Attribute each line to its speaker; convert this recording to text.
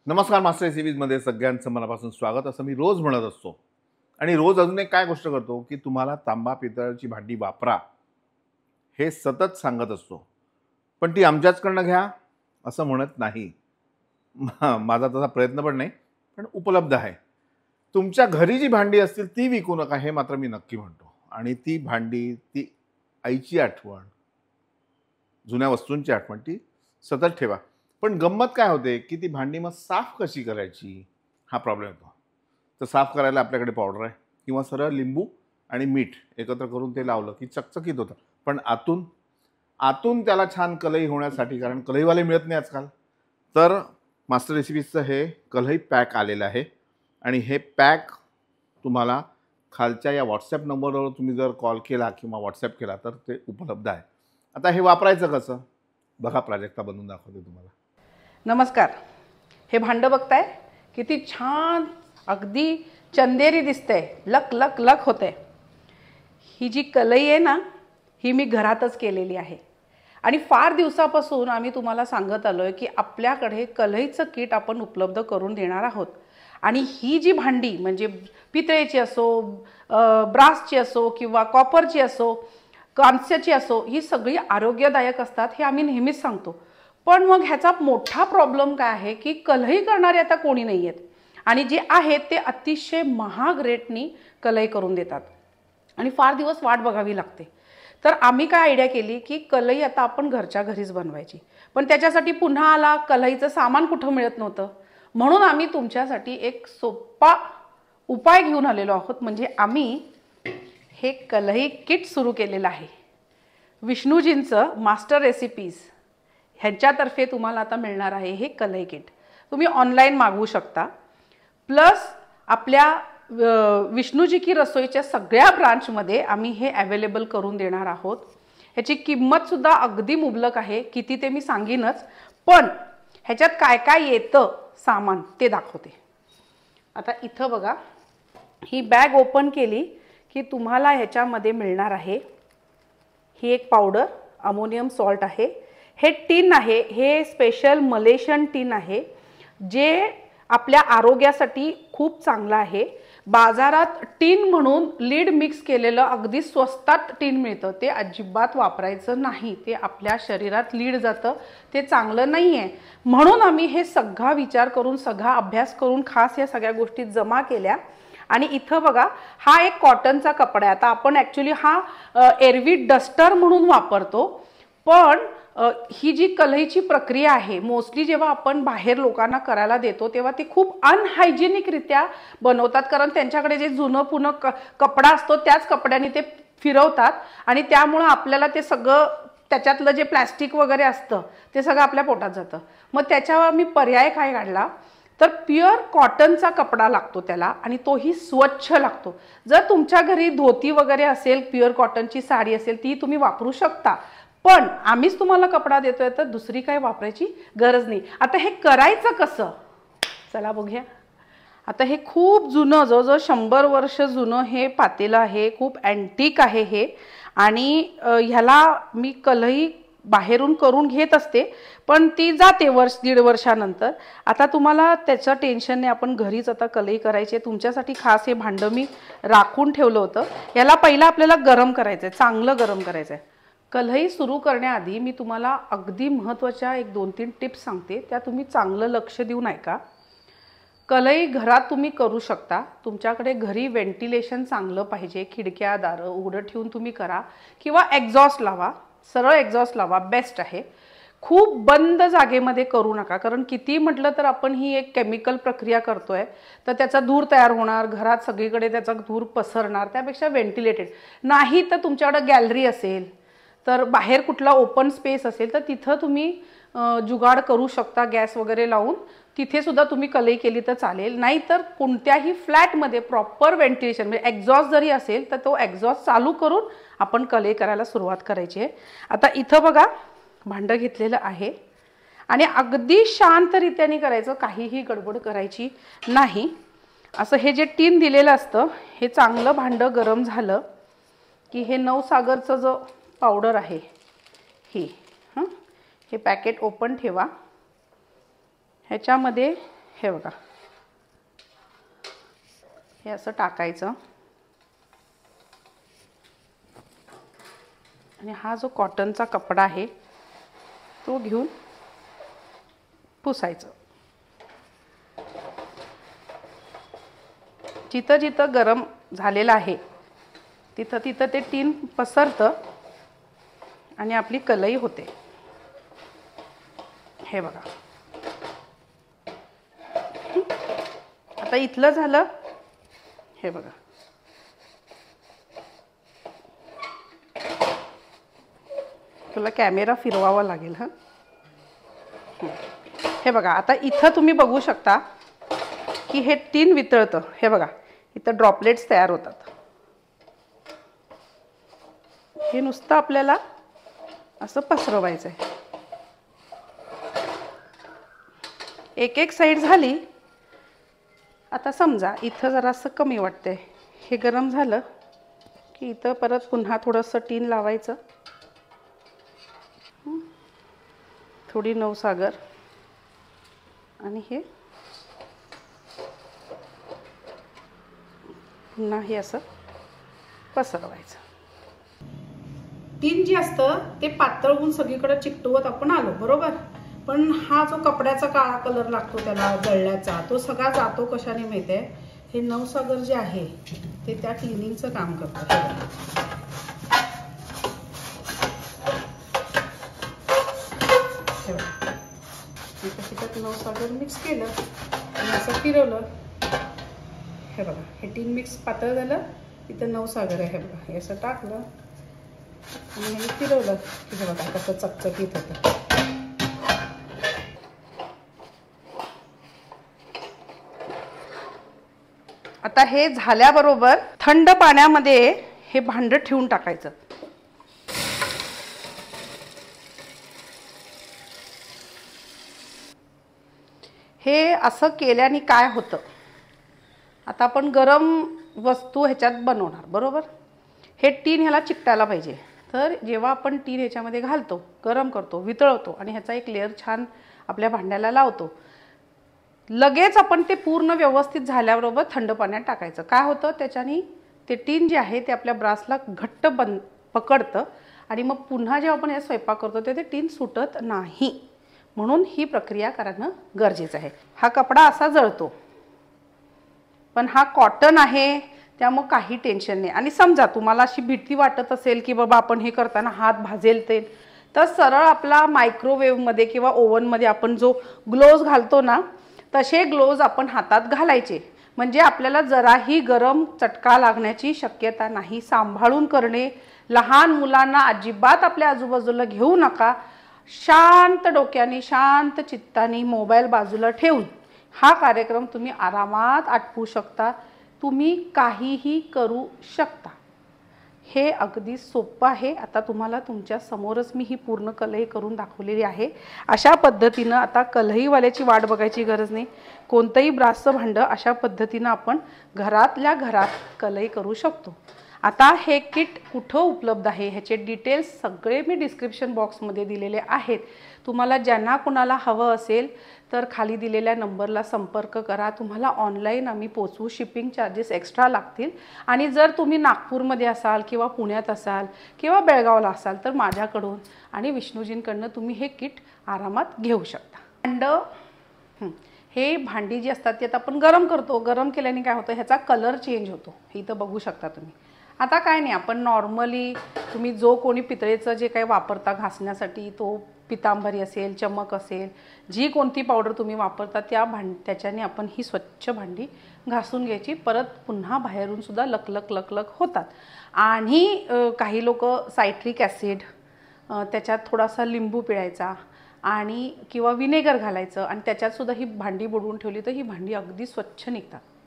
Speaker 1: नमस्कार मास्टर रेसिपीजमध्ये सगळ्यांचं मनापासून स्वागत असं मी रोज म्हणत असतो आणि रोज अजून एक काय गोष्ट करतो की तुम्हाला तांबा पितळाची भांडी वापरा हे सतत सांगत असतो, पण ती आमच्याचकडनं घ्या असं म्हणत नाही. माझा तसा प्रयत्न पण नाही, पण उपलब्ध आहे. तुमच्या घरी जी भांडी असतील ती विकू नका हे मात्र मी नक्की म्हणतो. आणि ती भांडी, ती आईची आठवण, जुन्या वस्तूंची आठवण ती सतत ठेवा. पण गंमत काय होते की ती भांडी मग साफ कशी करायची हा प्रॉब्लेम येतो. तर साफ करायला आपल्याकडे पावडर आहे किंवा सरळ लिंबू आणि मीठ एकत्र करून ते लावलं की चकचकीत होतं. पण आतून आतून त्याला छान कलई होण्यासाठी, कारण कलईवाले मिळत नाही आजकाल, तर मास्टर रेसिपीजचं हे कलई पॅक आलेलं आहे. आणि हे पॅक तुम्हाला खालच्या या व्हॉट्सॲप नंबरवर तुम्ही जर कॉल केला किंवा व्हॉट्सॲप केला तर ते उपलब्ध आहे. आता हे वापरायचं कसं बघा, प्राजक्ता बनवून दाखवते तुम्हाला.
Speaker 2: नमस्कार. हे भांडं बघताय किती छान, अगदी चंदेरी दिसतंय, लक लक लक होतंय. ही जी कलई आहे ना, ही मी घरातच केलेली आहे. आणि फार दिवसापासून आम्ही तुम्हाला सांगत आलोय की आपल्याकडे कलईचं किट आपण उपलब्ध करून देणार आहोत. आणि ही जी भांडी म्हणजे पितळेची असो, ब्रासची असो किंवा कॉपरची असो, कांस्याची असो, ही सगळी आरोग्यदायक असतात हे आम्ही नेहमीच सांगतो. पण मग ह्याचा मोठा प्रॉब्लेम काय आहे की कलई करणारे आता कोणी नाही आहेत. आणि जे आहेत ते अतिशय महाग रेटनी कलई करून देतात आणि फार दिवस वाट बघावी लागते. तर आम्ही काय आयडिया केली की कलई आता आपण घरच्या घरीच बनवायची. पण त्याच्यासाठी पुन्हा आला कलईचं सामान कुठं मिळत नव्हतं. म्हणून आम्ही तुमच्यासाठी एक सोपा उपाय घेऊन आलेलो आहोत. म्हणजे आम्ही हे कलई किट सुरू केलेलं आहे. विष्णूजींचं मास्टर रेसिपीज ह्यांच्यातर्फे तुम्हाला आता मिळणार आहे हे कलई किट. तुम्ही ऑनलाईन मागवू शकता. प्लस आपल्या विष्णूजी की रसोईच्या सगळ्या ब्रांचमध्ये आम्ही हे अवेलेबल करून देणार आहोत. ह्याची किंमतसुद्धा अगदी मुबलक आहे. किती ते मी सांगीनच, पण ह्याच्यात काय काय येतं सामान ते दाखवते. आता इथं बघा, ही बॅग ओपन केली की तुम्हाला ह्याच्यामध्ये मिळणार आहे ही एक पावडर, अमोनियम सॉल्ट आहे. हे टीन आहे, हे स्पेशल मलेशियन टीन आहे जे आपल्या आरोग्यासाठी खूप चांगलं आहे. बाजारात टीन म्हणून लीड मिक्स केलेलं अगदी स्वस्तात टीन मिळतं, ते अजिबात वापरायचं नाही. ते आपल्या शरीरात लीड जातं, ते चांगलं नाही आहे. म्हणून आम्ही हे सगळा विचार करून, सगळा अभ्यास करून खास या सगळ्या गोष्टी जमा केल्या. आणि इथं बघा, हा एक कॉटनचा कपडा आहे. आता आपण ॲक्च्युली हा एरवी डस्टर म्हणून वापरतो, पण ही जी कलईची प्रक्रिया आहे मोस्टली जेव्हा आपण बाहेर लोकांना करायला देतो तेव्हा ते खूप अनहायजेनिकरित्या बनवतात. कारण त्यांच्याकडे जे जुनं पुणं कपडा असतो त्याच कपड्याने ते फिरवतात आणि त्यामुळं आपल्याला ते सगळं त्याच्यातलं जे प्लॅस्टिक वगैरे असतं ते सगळं आपल्या पोटात जातं. मग त्याच्यावर मी पर्याय काय काढला तर प्युअर कॉटनचा कपडा लागतो त्याला, आणि तोही स्वच्छ लागतो. जर तुमच्या घरी धोती वगैरे असेल, प्युअर कॉटनची साडी असेल, ती तुम्ही वापरू शकता. पण आम्हीच तुम्हाला कपडा देतोय तर दुसरी काय वापरायची गरज नाही. आता हे करायचं कसं चला बघूया. आता हे खूप जुनं, जवळजवळ 100 वर्ष जुनं हे पातेलं आहे. खूप अँटिक आहे हे. आणि ह्याला मी कलई बाहेरून करून घेत असते, पण ती जाते वर्ष दीड वर्षानंतर. आता तुम्हाला त्याचं टेन्शन नाही, आपण घरीच आता कलई करायची. तुमच्यासाठी खास हे भांडं मी राखून ठेवलं होतं. याला पहिला आपल्याला गरम करायचं आहे, चांगलं गरम करायचं आहे. कलई सुरू करण्याआधी मी तुम्हाला अगदी महत्त्वाच्या 1-2-3 टिप्स सांगते, त्या तुम्ही चांगलं लक्ष देऊन ऐका. कलई घरात तुम्ही करू शकता. तुमच्याकडे घरी व्हेंटिलेशन चांगलं पाहिजे, खिडक्या दारं उघडं ठेवून तुम्ही करा, किंवा एक्झॉस्ट लावा, सरळ एक्झॉस्ट लावा, बेस्ट आहे. खूप बंद जागेमध्ये करू नका, कारण किती म्हटलं तर आपण ही एक केमिकल प्रक्रिया करतोय तर त्याचा धूर तयार होणार, घरात सगळीकडे त्याचा धूर पसरणार. त्यापेक्षा व्हेंटिलेटेड. नाही तर तुमच्याकडे गॅलरी असेल, तर बाहेर कुठला ओपन स्पेस असेल तर तिथं तुम्ही जुगाड करू शकता, गॅस वगैरे लावून तिथे सुद्धा तुम्ही कलई केली तर चालेल. नाही तर कोणत्याही फ्लॅटमध्ये प्रॉपर व्हेंटिलेशन म्हणजे एक्झॉस्ट जरी असेल तर तो एक्झॉस्ट चालू करून आपण कलई करायला सुरुवात करायची आहे. आता इथं बघा, भांडं घेतलेलं आहे आणि अगदी शांतरित्याने करायचं, काहीही गडबड करायची नाही. असं हे जे टीन दिलेलं असतं हे चांगलं भांडं गरम झालं की हे नवसागरचं जो पावडर आहे हे पॅकेट ओपन ठेवा. ह्याच्यामध्ये हे बघा, हे असं टाकायचं आणि हा जो कॉटनचा कपडा आहे तो घेऊन पुसायचं. जिथं जिथं गरम झालेलं आहे तिथं तिथं ते टीन पसरतं आणि आपली कलई होते. हे बघा, आता इथलं झालं. हे बघा, तुला कॅमेरा फिरवावा लागेल. हां, हे बघा, आता इथं तुम्ही बघू शकता की हे टीन वितळतं. हे बघा, इथं ड्रॉपलेट्स तयार होतात. हे नुसतं आपल्याला असं पसरवायचं आहे. एक एक साईड झाली. आता समजा इथं जरासं कमी वाटतंय, हे गरम झालं की इथं परत पुन्हा थोडंसं टीन लावायचं. थोडी नवसागर आणि हे पुन्हा हे असं पसरवायचं. टीन जे असतं ते पातळ होऊन सगळीकडे चिकटवत आपण आलो, बरोबर. पण हा जो कपड्याचा काळा कलर लागतो त्याला जळल्याचा, तो सगळा जातो कशाने माहिती आहे? हे नवसागर जे आहे ते त्या क्लिनिंगचं काम करतं. त्याच्यात नवसागर मिक्स केलं आणि असं फिरवलं. हे बघा, हे टीन मिक्स पातळ झालं. इथं नवसागर आहे. हे बघा, हे असं टाकलं आणि हे फिरवलं की हे बघा कसं चकचकीत होतं. आता हे झाल्याबरोबर थंड पाण्यामध्ये हे भांडं ठेवून टाकायचं. हे असं केल्याने काय होतं? आता आपण गरम वस्तू ह्याच्यात बनवणार, बरोबर. हे टीन ह्याला चिकटायला पाहिजे. तर जेव्हा आपण टीन ह्याच्यामध्ये घालतो, गरम करतो, वितळवतो आणि ह्याचा एक लेअर छान आपल्या भांड्याला लावतो, लगेच आपण ते पूर्ण व्यवस्थित झाल्याबरोबर थंड पाण्यात टाकायचं. काय होतं? त्याच्याने ते टीन जे आहे ते आपल्या ब्रासला घट्ट पकडतं आणि मग पुन्हा जेव्हा आपण हे स्वयंपाक करतो ते टीन सुटत नाही. म्हणून ही प्रक्रिया करणं गरजेचं आहे. हा कपडा असा जळतो, पण हा कॉटन आहे त्यामुळे काही टेन्शन नाही. आणि समजा तुम्हाला अशी भीती वाटत असेल की बाबा आपण हे करताना हात भाजेल ते, तर सरळ आपला मायक्रोवेव्हमध्ये किंवा ओव्हनमध्ये आपण जो ग्लोव्ज घालतो ना, तसे ग्लोव्ज आपण हातात घालायचे. म्हणजे आपल्याला जराही गरम चटका लागण्याची शक्यता नाही. सांभाळून करणे. लहान मुलांना अजिबात आपल्या आजूबाजूला घेऊ नका. शांत डोक्याने, शांत चित्ताने, मोबाईल बाजूला ठेवून हा कार्यक्रम तुम्ही आरामात आटपू शकता. तुम्ही काहीही करू शकता. हे अगदी सोपं आहे. आता तुम्हाला तुमच्या समोरच मी ही पूर्ण कलई करून दाखवलेली आहे. अशा पद्धतीनं आता कलईवाल्याची वाट बघायची गरज नाही. कोणतंही ब्रासचं भांडं अशा पद्धतीनं आपण घरातल्या घरात कलई करू शकतो. आता हे किट कुठं उपलब्ध आहे ह्याचे डिटेल्स सगळे मी डिस्क्रिप्शन बॉक्समध्ये दिलेले आहेत. तुम्हाला ज्यांना कुणाला हवं असेल तर खाली दिलेल्या नंबरला संपर्क करा. तुम्हाला ऑनलाईन आम्ही पोचवू. शिपिंग चार्जेस एक्स्ट्रा लागतील. आणि जर तुम्ही नागपूरमध्ये असाल किंवा पुण्यात असाल किंवा बेळगावला असाल तर माझ्याकडून आणि विष्णूजींकडनं तुम्ही हे किट आरामात घेऊ शकता. भांडं, हे भांडी जी असतात ती आता आपण गरम करतो. गरम केल्याने काय होतं? ह्याचा कलर चेंज होतो. हे इथं बघू शकता तुम्ही. आता काय नाही, आपण नॉर्मली तुम्ही जो कोणी पितळेचं जे काही वापरता घासण्यासाठी, तो पितांबरी असेल, चमक असेल, जी कोणती पावडर तुम्ही वापरता त्याच्याने आपण ही स्वच्छ भांडी घासून घ्यायची. परत पुन्हा बाहेरून सुद्धा लकलक लकलक होतात. आणि काही लोक सायट्रिक ॲसिड, त्याच्यात थोडासा लिंबू पिळायचा आणि किंवा विनेगर घालायचं आणि त्याच्यात सुद्धा ही भांडी बुडवून ठेवली तर ही भांडी अगदी स्वच्छ निघतात.